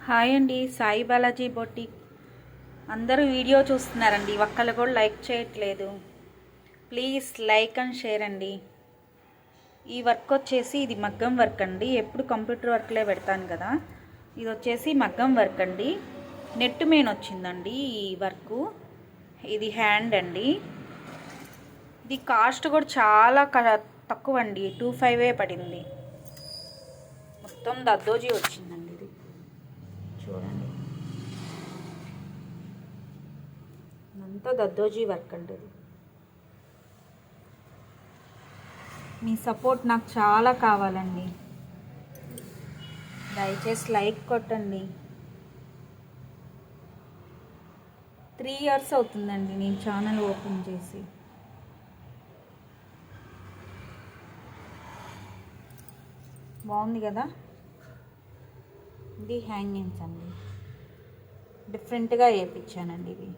Hi అండి, Sai Balaji boutique. అందరూ video చూస్తున్నారండి, ఒక్కళ్ళు కూడా లైక్ చేయట్లేదు. ప్లీజ్ లైక్ అండ్ షేర్ అండి. ఈ వర్క్ వచ్చేసి ఇది మగ్గం వర్క్ అండి. ఎప్పుడు కంప్యూటర్ వర్క్లే పెడతాను కదా, ఇది వచ్చేసి మగ్గం వర్క్ అండి. నెట్ మెయిన్ వచ్చిందండి ఈ వర్క్. ఇది హ్యాండ్ అండి. ఇది కాస్ట్ కూడా చాలా తక్కువ అండి, 25 పడింది. మొత్తం దద్దోజీ వచ్చిందండి. ఇది చూడండి, అంతా దద్దోజీ వర్క్ అండి. ఇది మీ సపోర్ట్ నాకు చాలా కావాలండి. దయచేసి లైక్ కొట్టండి. 3 years అవుతుందండి నేను ఛానల్ ఓపెన్ చేసి. బాగుంది కదా. ఇది హ్యాంగింగ్స్ అండి, డిఫరెంట్గా వేయించానండి ఇది.